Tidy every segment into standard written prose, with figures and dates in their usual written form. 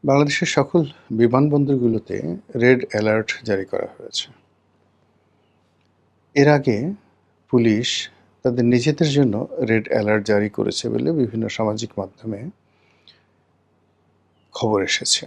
বাংলাদেশের সকল বিমানবন্দরগুলোতে red alert জারি করা হয়েছে। এর আগে পুলিশ তাদের নিজেদের জন্য রেড অ্যালার্ট জারি করেছে বলে বিভিন্ন সামাজিক মাধ্যমে খবর এসেছে।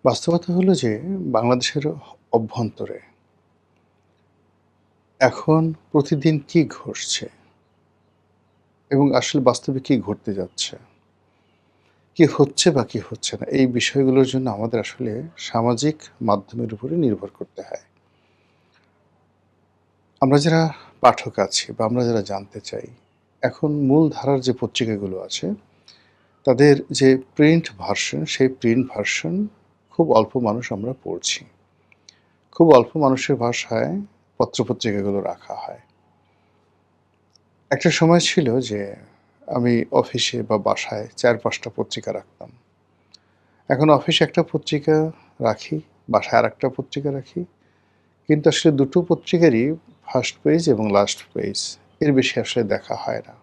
বাস্তবতা হলো যে বাংলাদেশের অভ্যন্তরে এখন প্রতিদিন কি ঘটছে এবং আসলে বাস্তবে কি ঘটতে যাচ্ছে, কি হচ্ছে বা কি হচ্ছে না, এই বিষয়গুলোর জন্য আমাদের আসলে সামাজিক মাধ্যমের উপরে নির্ভর করতে হয়। আমরা যারা পাঠক আছি বা আমরা যারা জানতে চাই, এখন মূল ধারার যে পত্রিকাগুলো আছে, তাদের যে প্রিন্ট ভার্সন, সেই প্রিন্ট ভার্সন খুব অল্প মানুষ আমরা পড়ছি। খুব অল্প মানুষের ভাষায় পত্রপত্রিকাগুলো রাখা হয়। একটা সময় ছিল যে আমি অফিসে বা বাসায় ৪-৫টা পত্রিকা রাখতাম। এখন অফিসে একটা পত্রিকা রাখি, বাসায় আরেকটা পত্রিকা রাখি। কিন্তু আসলে দুটো পত্রিকারই ফার্স্ট পেজ এবং লাস্ট পেজ, এর বেশি আসলে দেখা হয় না।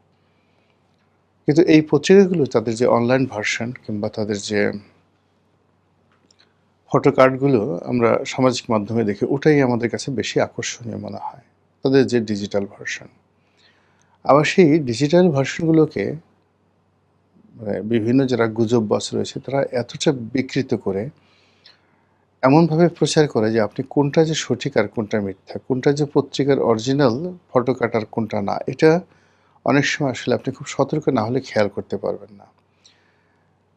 কিন্তু এই পত্রিকাগুলো তাদের যে অনলাইন ভার্সন কিংবা তাদের যে ফটো কার্ডগুলো আমরা সামাজিক মাধ্যমে দেখি, ওটাই আমাদের কাছে বেশি আকর্ষণীয় মনে হয়, তাদের যে ডিজিটাল ভার্সন। আবার সেই ডিজিটাল ভার্সনগুলোকে বিভিন্ন যারা গুজববাজ রয়েছে তারা এতটা বিকৃত করে, এমনভাবে প্রচার করে যে আপনি কোনটা যে সঠিক আর কোনটা মিথ্যা, কোনটা যে পত্রিকার অরিজিনাল ফটো কার্ড আর কোনটা না, এটা অনেক সময় আসলে আপনি খুব সতর্ক না হলে খেয়াল করতে পারবেন না।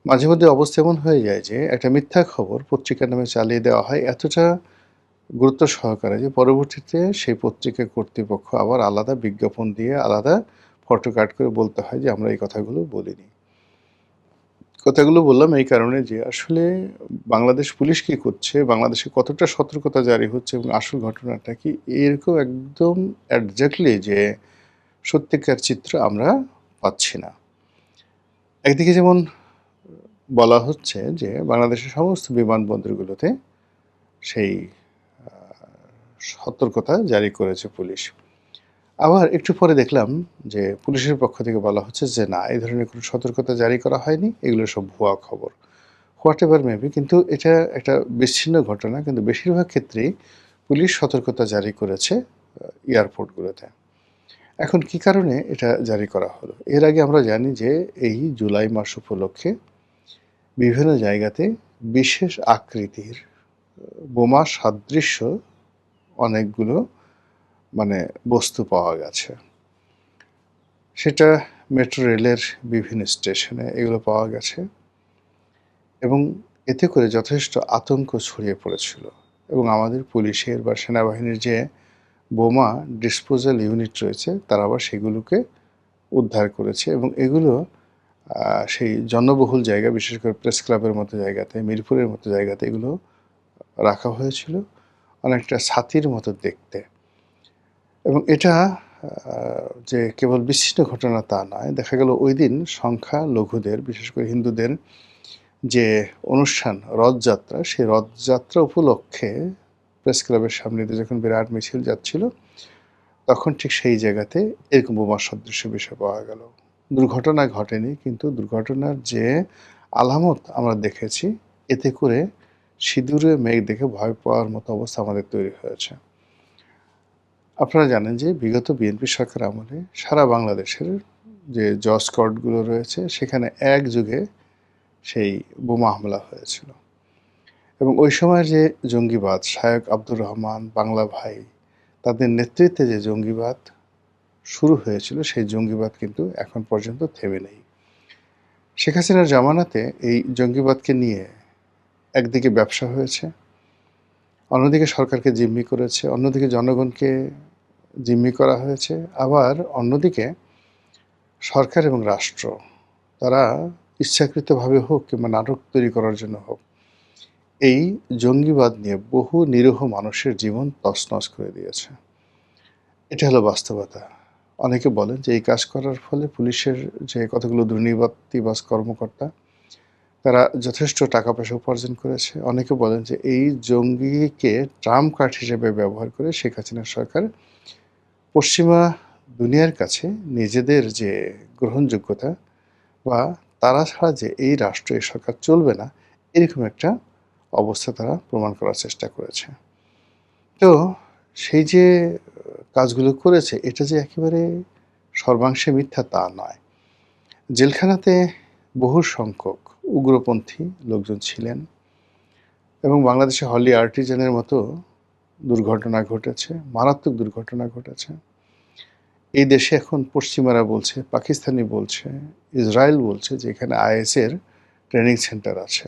মাঝে মধ্যে অবস্থা এমন হয়ে যায় যে একটা মিথ্যা খবর পত্রিকার নামে চালিয়ে দেওয়া হয় এতটা গুরুত্ব সহকারে যে পরবর্তীতে সেই পত্রিকা কর্তৃপক্ষ আবার আলাদা বিজ্ঞাপন দিয়ে আলাদা ফটো কাট করে বলতে হয় যে আমরা এই কথাগুলো বলিনি। কথাগুলো বললাম এই কারণে যে আসলে বাংলাদেশ পুলিশ কী করছে, বাংলাদেশে কতটা সতর্কতা জারি হচ্ছে এবং আসল ঘটনাটা কি, এরকম একদম একজ্যাক্টলি যে সত্যিকার চিত্র আমরা পাচ্ছি না। একদিকে যেমন বলা হচ্ছে যে বাংলাদেশের সমস্ত বিমানবন্দরগুলোতে সেই সতর্কতা জারি করেছে পুলিশ। আবার একটু পরে দেখলাম যে পুলিশের পক্ষ থেকে বলা হচ্ছে যে না, এই ধরনের কোনো সতর্কতা জারি করা হয়নি, এগুলো সব ভুয়া খবর। হোয়াট এভার মেবি, কিন্তু এটা একটা বিচ্ছিন্ন ঘটনা, কিন্তু বেশিরভাগ ক্ষেত্রেই পুলিশ সতর্কতা জারি করেছে এয়ারপোর্টগুলোতে। এখন কি কারণে এটা জারি করা হলো? এর আগে আমরা জানি যে এই জুলাই মাস উপলক্ষে বিভিন্ন জায়গাতে বিশেষ আকৃতির বোমা সাদৃশ্য অনেকগুলো বস্তু পাওয়া গেছে। সেটা মেট্রো রেলের বিভিন্ন স্টেশনে এগুলো পাওয়া গেছে এবং এতে করে যথেষ্ট আতঙ্ক ছড়িয়ে পড়েছিল এবং আমাদের পুলিশের বা সেনাবাহিনীর যে বোমা ডিসপোজাল ইউনিট রয়েছে তারা আবার সেগুলোকে উদ্ধার করেছে এবং এগুলো সেই জনবহুল জায়গা, বিশেষ করে প্রেস ক্লাবের মতো জায়গাতে, মিরপুরের মতো জায়গাতে এগুলো রাখা হয়েছিল, অনেকটা ছাতির মতো দেখতে। এবং এটা যে কেবল বিচ্ছিন্ন ঘটনা তা নয়, দেখা গেল ওই দিন সংখ্যালঘুদের, বিশেষ করে হিন্দুদের যে অনুষ্ঠান রথযাত্রা, সেই রথযাত্রা উপলক্ষে প্রেস ক্লাবের সামনে দিয়ে যখন বিরাট মিছিল যাচ্ছিল, তখন ঠিক সেই জায়গাতে এরকম বোমা সদৃশ্য বিষয় পাওয়া গেল। দুর্ঘটনা ঘটেনি, কিন্তু দুর্ঘটনার যে আলামত আমরা দেখেছি, এতে করে সিঁদুরে মেঘ দেখে ভয় পাওয়ার মতো অবস্থা আমাদের তৈরি হয়েছে। আপনারা জানেন যে বিগত বিএনপি সরকার আমলে সারা বাংলাদেশের যে জজ কোর্টগুলো রয়েছে সেখানে একযোগে সেই বোমা হামলা হয়েছিল এবং ওই সময়ের যে জঙ্গিবাদ, শায়ক আব্দুর রহমান, বাংলা ভাই, তাদের নেতৃত্বে যে জঙ্গিবাদ শুরু হয়েছিল, সেই জঙ্গিবাদ কিন্তু এখন পর্যন্ত থেমে নেই। শেখ হাসিনার জামানাতে এই জঙ্গিবাদকে নিয়ে একদিকে ব্যবসা হয়েছে, অন্যদিকে সরকারকে জিম্মি করেছে, অন্যদিকে জনগণকে জিম্মি করা হয়েছে, আবার অন্যদিকে সরকার এবং রাষ্ট্র তারা ইচ্ছাকৃতভাবে হোক কিংবা নাটক তৈরি করার জন্য হোক, এই জঙ্গিবাদ নিয়ে বহু নিরীহ মানুষের জীবন তছনছ করে দিয়েছে। এটা হলো বাস্তবতা। অনেকে বলেন যে এই কাজ করার ফলে পুলিশের যে কতগুলো দুর্নীতিবাজ কর্মকর্তা, তারা যথেষ্ট টাকা পয়সা উপার্জন করেছে। অনেকে বলেন যে এই জঙ্গিকে ট্রাম্প কার্ড হিসেবে ব্যবহার করে শেখ হাসিনা সরকার পশ্চিমা দুনিয়ার কাছে নিজেদের যে গ্রহণযোগ্যতা বা তারা ছাড়া যে এই রাষ্ট্র, এই সরকার চলবে না, এরকম একটা অবস্থা তারা প্রমাণ করার চেষ্টা করেছে। তো সেই যে কাজগুলো করেছে, এটা যে একেবারে সর্বাংশে মিথ্যা তা নয়। জেলখানাতে বহু সংখ্যক উগ্রপন্থী লোকজন ছিলেন এবং বাংলাদেশে হলি আর্টিজানের মতো দুর্ঘটনা ঘটেছে, মারাত্মক দুর্ঘটনা ঘটেছে। এই দেশে এখন পশ্চিমারা বলছে, পাকিস্তানি বলছে, ইসরায়েল বলছে যে এখানে আইএসের ট্রেনিং সেন্টার আছে।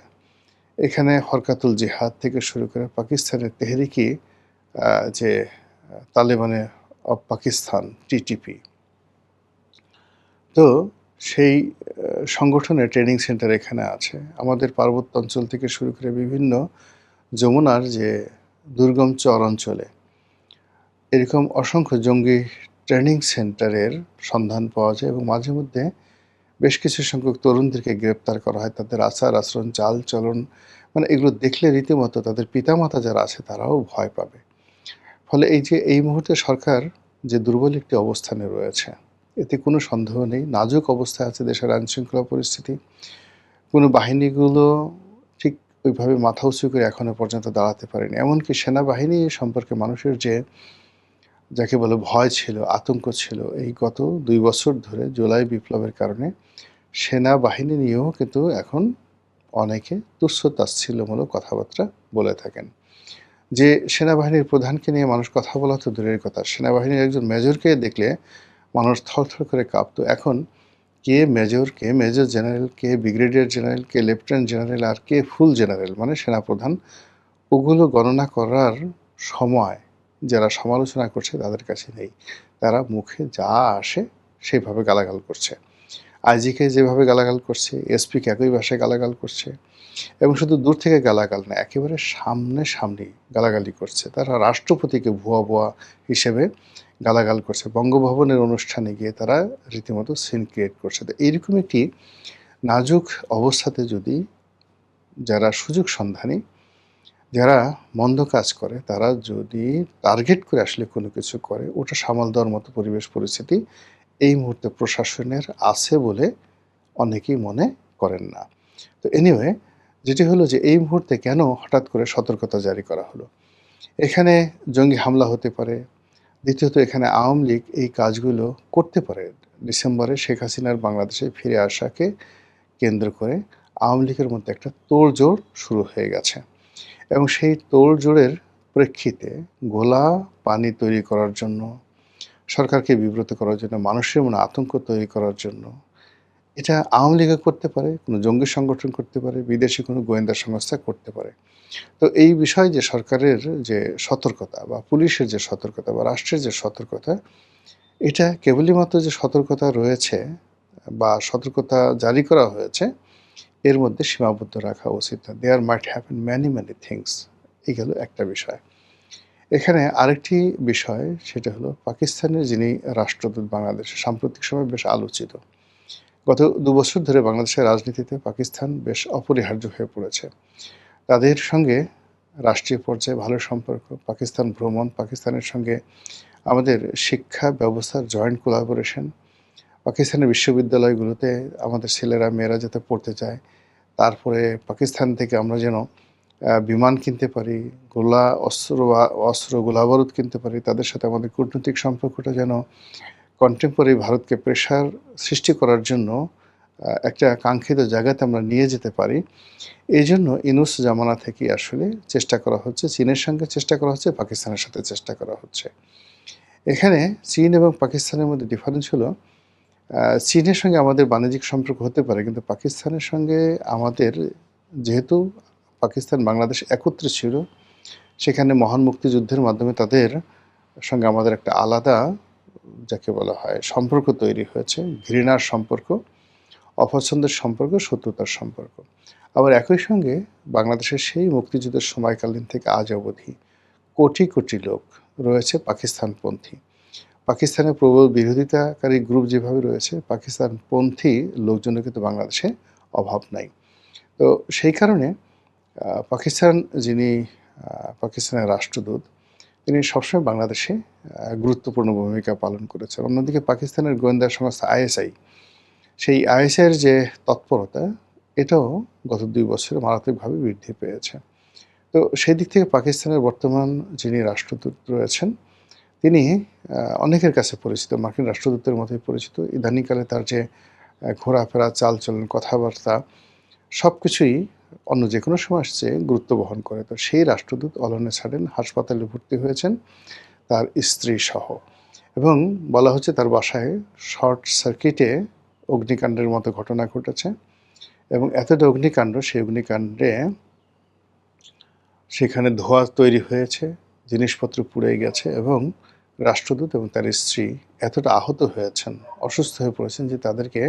এখানে হরকাতুল জিহাদ থেকে শুরু করে পাকিস্তানের তেহরিকি যে তালেবানে অফ পাকিস্তান টিটিপি, তো সেই সংগঠনের ট্রেনিং সেন্টার এখানে আছে। আমাদের পার্বত্য অঞ্চল থেকে শুরু করে বিভিন্ন যমুনার যে দুর্গম চর অঞ্চলে এরকম অসংখ্য জঙ্গি ট্রেনিং সেন্টারের সন্ধান পাওয়া যায় এবং মাঝে মধ্যে বেশ কিছু সংখ্যক তরুণদেরকে গ্রেপ্তার করা হয়। তাদের আচার আচরণ, চাল চলন, মানে এগুলো দেখলে রীতিমতো তাদের পিতামাতা যারা আছে তারাও ভয় পাবে। ফলে এই যে এই মুহূর্তে সরকার যে দুর্বল একটি অবস্থানে রয়েছে, এতে কোনো সন্দেহ নেই। নাজুক অবস্থায় আছে দেশের আইনশৃঙ্খলা পরিস্থিতি। কোনো বাহিনীগুলো ঠিক ওইভাবে মাথা উঁচু করে এখনো পর্যন্ত দাঁড়াতে পারেনি। এমনকি সেনাবাহিনী সম্পর্কে মানুষের যে যাকে বলে ভয় ছিল, আতঙ্ক ছিল, এই গত ২ বছর ধরে জুলাই বিপ্লবের কারণে সেনাবাহিনী নিয়েও কিন্তু এখন অনেকে তুচ্ছ-তাচ্ছিল্যমূলক কথাবার্তা বলে থাকেন। যে সেনাবাহিনীর প্রধানকে নিয়ে মানুষ কথা বলা তো দূরের কথা, সেনাবাহিনীর একজন মেজরকে দেখলে মানুষ থরথর করে কাঁপতো। এখন কে মেজর, কে মেজর জেনারেল, কে ব্রিগেডিয়ার জেনারেল, কে লেফটেন্যান্ট জেনারেল আর কে ফুল জেনারেল মানে সেনাপ্রধান, ওগুলো গণনা করার সময় যারা সমালোচনা করছে তাদের কাছে নেই। তারা মুখে যা আসে সেভাবে গালাগাল করছে। আইজিকে যেভাবে গালাগাল করছে, এসপিকে একই ভাষায় গালাগাল করছে এবং শুধু দূর থেকে গালাগাল না, একেবারে সামনাসামনি গালাগালি করছে। তারা রাষ্ট্রপতিকে ভুয়া ভুয়া হিসেবে গালাগাল করছে। বঙ্গভবনের অনুষ্ঠানে গিয়ে তারা রীতিমতো সিন ক্রিয়েট করছে। তো এইরকম একটি নাজুক অবস্থাতে যদি যারা সুযোগ সন্ধানী, যারা মন্দ কাজ করে, তারা যদি টার্গেট করে আসলে কোনো কিছু করে, ওটা সামাল দেওয়ার মতো পরিবেশ পরিস্থিতি এই মুহূর্তে প্রশাসনের আছে বলে অনেকেই মনে করেন না। তো এনিওয়ে, যেটি হলো যে এই মুহূর্তে কেন হঠাৎ করে সতর্কতা জারি করা হলো? এখানে জঙ্গি হামলা হতে পারে। দ্বিতীয়ত এখানে আওয়ামী লীগ এই কাজগুলো করতে পারে। ডিসেম্বরে শেখ হাসিনার বাংলাদেশে ফিরে আসাকে কেন্দ্র করে আওয়ামী লীগের মধ্যে একটা তোড়জোড় শুরু হয়ে গেছে এবং সেই তোড়জোড়ের প্রেক্ষিতে ঘোলা পানি তৈরি করার জন্য, সরকারকে বিব্রত করার জন্য, মানুষের মনে আতঙ্ক তৈরি করার জন্য, এটা আওয়ামী লীগও করতে পারে, কোনো জঙ্গি সংগঠন করতে পারে, বিদেশি কোনো গোয়েন্দা সংস্থা করতে পারে। তো এই বিষয়ে যে সরকারের যে সতর্কতা বা পুলিশের যে সতর্কতা বা রাষ্ট্রের যে সতর্কতা, এটা কেবলই মাত্র যে সতর্কতা রয়েছে বা সতর্কতা জারি করা হয়েছে এর মধ্যে সীমাবদ্ধ রাখা উচিত না। দেয়ার মাইট হ্যাপেন ম্যানি থিংস। এই গেল একটা বিষয়। এখানে আরেকটি বিষয়, সেটা হলো পাকিস্তানের যিনি রাষ্ট্রদূত বাংলাদেশে সাম্প্রতিক সময়ে বেশ আলোচিত। গত ২ বছর ধরে বাংলাদেশের রাজনীতিতে পাকিস্তান বেশ অপরিহার্য হয়ে পড়েছে। তাদের সঙ্গে রাষ্ট্রীয় পর্যায়ে ভালো সম্পর্ক, পাকিস্তান ভ্রমণ, পাকিস্তানের সঙ্গে আমাদের শিক্ষা ব্যবস্থার জয়েন্ট কোলাবোরেশন, পাকিস্তানের বিশ্ববিদ্যালয়গুলোতে আমাদের ছেলেরা মেয়েরা যাতে পড়তে চায়, তারপরে পাকিস্তান থেকে আমরা যেন বিমান কিনতে পারি, অস্ত্র গোলাবারুদ কিনতে পারি, তাদের সাথে আমাদের কূটনৈতিক সম্পর্কটা যেন কন্টেম্পোরারি ভারতকে প্রেশার সৃষ্টি করার জন্য একটা কাঙ্ক্ষিত জায়গাতে আমরা নিয়ে যেতে পারি। এই জন্য ইউনূস জামানা থেকেই আসলে চেষ্টা করা হচ্ছে, চীনের সঙ্গে চেষ্টা করা হচ্ছে, পাকিস্তানের সাথে চেষ্টা করা হচ্ছে। এখানে চীন এবং পাকিস্তানের মধ্যে ডিফারেন্স হলো, চীনের সঙ্গে আমাদের বাণিজ্যিক সম্পর্ক হতে পারে, কিন্তু পাকিস্তানের সঙ্গে আমাদের, যেহেতু পাকিস্তান বাংলাদেশ একত্রে ছিল, সেখানে মহান মুক্তিযুদ্ধের মাধ্যমে তাদের সঙ্গে আমাদের একটা আলাদা যাকে বলা হয় সম্পর্ক তৈরি হয়েছে, ঘৃণার সম্পর্ক, অপছন্দের সম্পর্ক, শত্রুতার সম্পর্ক। আবার একই সঙ্গে বাংলাদেশের সেই মুক্তিযুদ্ধের সময়কালীন থেকে আজ অবধি কোটি কোটি লোক রয়েছে পাকিস্তানপন্থী। পাকিস্তানের প্রবল বিরোধিতাকারী গ্রুপ যেভাবে রয়েছে, পাকিস্তানপন্থী লোকজনের কিন্তু বাংলাদেশে অভাব নাই। তো সেই কারণে পাকিস্তান যিনি পাকিস্তানের রাষ্ট্রদূত, তিনি সবসময় বাংলাদেশে গুরুত্বপূর্ণ ভূমিকা পালন করেছেন। অন্যদিকে পাকিস্তানের গোয়েন্দা সংস্থা আইএসআই, সেই আইএসের যে তৎপরতা, এটাও গত ২ বছরে মারাত্মকভাবে বৃদ্ধি পেয়েছে। তো সেই দিক থেকে পাকিস্তানের বর্তমান যিনি রাষ্ট্রদূত রয়েছেন, তিনি অনেকের কাছে পরিচিত, মার্কিন রাষ্ট্রদূতের মতোই পরিচিত। ইদানিংকালে তার যে ঘোরাফেরা, চালচলন, কথাবার্তা সবকিছুই অন্য যেকোনো সময়ের চেয়ে গুরুত্ব বহন করে। তো সেই রাষ্ট্রদূত অলনে ছাড়েন, হাসপাতালে ভর্তি হয়েছেন তার স্ত্রীসহ, এবং বলা হচ্ছে তার বাসায় শর্ট সার্কিটে অগ্নিকাণ্ডের মতো ঘটনা ঘটেছে, এবং এতটা অগ্নিকাণ্ড, সেই অগ্নিকাণ্ডে সেখানে ধোঁয়া তৈরি হয়েছে, জিনিসপত্র পুড়ে গেছে, এবং রাষ্ট্রদূত এবং তার স্ত্রী এতটা আহত হয়েছেন, অসুস্থ হয়ে পড়েছেন যে তাদেরকে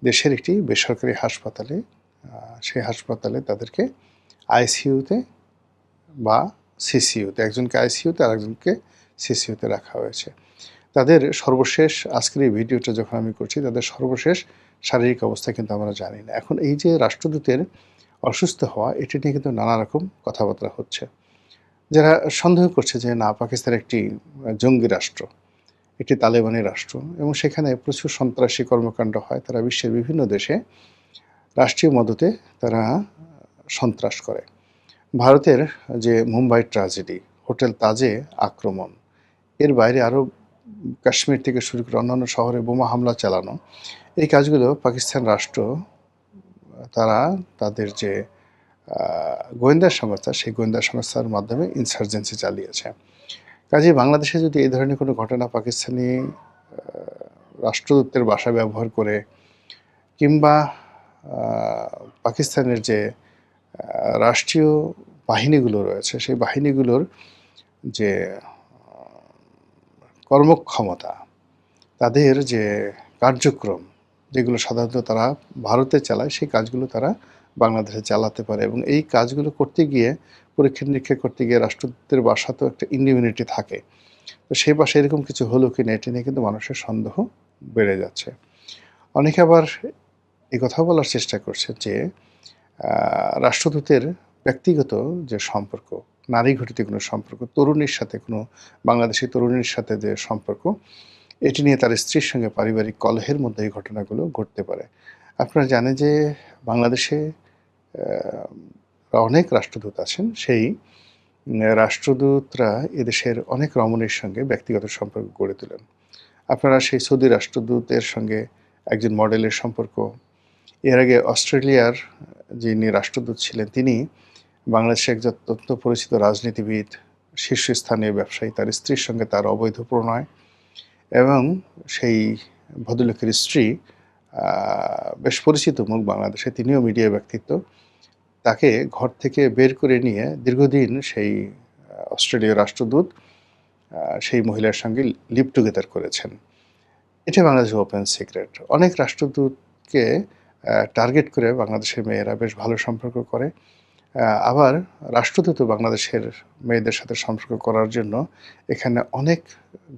দেশের একটি বেসরকারি হাসপাতালে, সেই হাসপাতালে তাদেরকে আইসিইউতে বা সিসিইউতে, একজনকে আইসিইউতে আর একজনকে সিসিইউতে রাখা হয়েছে। তাদের সর্বশেষ, আজকের এই ভিডিওটা যখন আমি করছি, তাদের সর্বশেষ শারীরিক অবস্থা কিন্তু আমরা জানি না। এখন এই যে রাষ্ট্রদূতের অসুস্থ হওয়া, এটি নিয়ে কিন্তু নানা রকম কথাবার্তা হচ্ছে। যারা সন্দেহ করছে যে না, পাকিস্তান একটি জঙ্গি রাষ্ট্র, একটি তালেবানি রাষ্ট্র, এবং সেখানে প্রচুর সন্ত্রাসী কর্মকাণ্ড হয়। তারা বিশ্বের বিভিন্ন দেশে রাষ্ট্রীয় মদতে তারা সন্ত্রাস করে। ভারতের যে মুম্বাই ট্র্যাজেডি, হোটেল তাজে আক্রমণ, এর বাইরে আরও কাশ্মীর থেকে শুরু করে অন্যান্য শহরে বোমা হামলা চালানো, এই কাজগুলো পাকিস্তান রাষ্ট্র তারা তাদের যে গোয়েন্দা সংস্থা, সেই গোয়েন্দা সংস্থার মাধ্যমে ইনসার্জেন্সি চালিয়েছে। কাজেই বাংলাদেশে যদি এই ধরনের কোনো ঘটনা পাকিস্তানি রাষ্ট্রদূতের বাসা ব্যবহার করে, কিংবা পাকিস্তানের যে রাষ্ট্রীয় বাহিনীগুলো রয়েছে, সেই বাহিনীগুলোর যে কর্মক্ষমতা, তাদের যে কার্যক্রম, যেগুলো সাধারণত তারা ভারতে চালায়, সেই কাজগুলো তারা বাংলাদেশে চালাতে পারে, এবং এই কাজগুলো করতে গিয়ে, পরীক্ষা নিরীক্ষা করতে গিয়ে রাষ্ট্রদূতের বাসা তো একটা ইমিউনিটি থাকে। তো সেই বাসায় এরকম কিছু হলো কিনা, এটি নিয়ে কিন্তু মানুষের সন্দেহ বেড়ে যাচ্ছে। অনেকে আবার এই কথাও বলার চেষ্টা করছে যে রাষ্ট্রদূতের ব্যক্তিগত যে সম্পর্ক, নারী ঘটিত কোনো সম্পর্ক, তরুণীর সাথে, কোনো বাংলাদেশি তরুণীর সাথে যে সম্পর্ক, এটি নিয়ে তার স্ত্রীর সঙ্গে পারিবারিক কলহের মধ্যে এই ঘটনাগুলো ঘটতে পারে। আপনারা জানেন যে বাংলাদেশে অনেক রাষ্ট্রদূত আছেন। সেই রাষ্ট্রদূতরা এদেশের অনেক রমণীর সঙ্গে ব্যক্তিগত সম্পর্ক গড়ে তোলেন। আপনারা সেই সৌদি রাষ্ট্রদূতের সঙ্গে একজন মডেলের সম্পর্ক, এর আগে অস্ট্রেলিয়ার যিনি রাষ্ট্রদূত ছিলেন, তিনি বাংলাদেশে একজন অত্যন্ত পরিচিত রাজনীতিবিদ, শীর্ষস্থানীয় ব্যবসায়ী, তার স্ত্রীর সঙ্গে তার অবৈধ প্রণয়, এবং সেই ভদ্রলোকের স্ত্রী বেশ পরিচিত মুখ বাংলাদেশে, তিনিও মিডিয়া ব্যক্তিত্ব। তাকে ঘর থেকে বের করে নিয়ে দীর্ঘদিন সেই অস্ট্রেলীয় রাষ্ট্রদূত সেই মহিলার সঙ্গে লিভ টুগেদার করেছেন। এটা বাংলাদেশের ওপেন সিক্রেট। অনেক রাষ্ট্রদূতকে টার্গেট করে বাংলাদেশের মেয়েরা বেশ ভালো সম্পর্ক করে। আবার রাষ্ট্রদূতও বাংলাদেশের মেয়েদের সাথে সম্পর্ক করার জন্য এখানে অনেক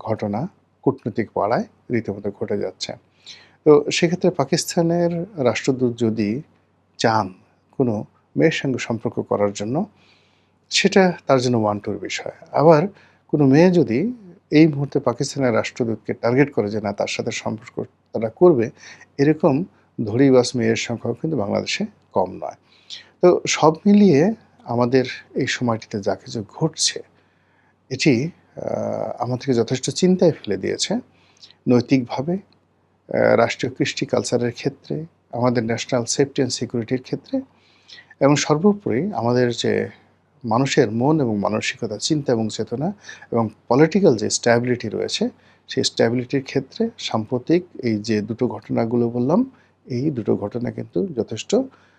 ঘটনা কূটনৈতিক পাড়ায় রীতিমতো ঘটে যাচ্ছে। তো সেক্ষেত্রে পাকিস্তানের রাষ্ট্রদূত যদি চান কোনো মেয়ের সঙ্গে সম্পর্ক করার জন্য, সেটা তার জন্য ওয়ান্টুর বিষয়। আবার কোনো মেয়ে যদি এই মুহূর্তে পাকিস্তানের রাষ্ট্রদূতকে টার্গেট করে যে না, তার সাথে সম্পর্ক তারা করবে, এরকম ধড়িবাজ মেয়ের সংখ্যাও কিন্তু বাংলাদেশে কম নয়। তো সব মিলিয়ে আমাদের এই সময়টিতে যা কিছু ঘটছে, এটি আমাদেরকে যথেষ্ট চিন্তায় ফেলে দিয়েছে। নৈতিকভাবে, রাষ্ট্রীয় কৃষ্টি কালচারের ক্ষেত্রে, আমাদের ন্যাশনাল সেফটি অ্যান্ড সিকিউরিটির ক্ষেত্রে, এবং সর্বোপরি আমাদের যে মানুষের মন এবং মানসিকতা, চিন্তা এবং চেতনা, এবং পলিটিক্যাল যে স্ট্যাবিলিটি রয়েছে, সেই স্ট্যাবিলিটির ক্ষেত্রে সাম্প্রতিক এই যে দুটো ঘটনাগুলো বললাম, এই দুটো ঘটনা কিন্তু যথেষ্ট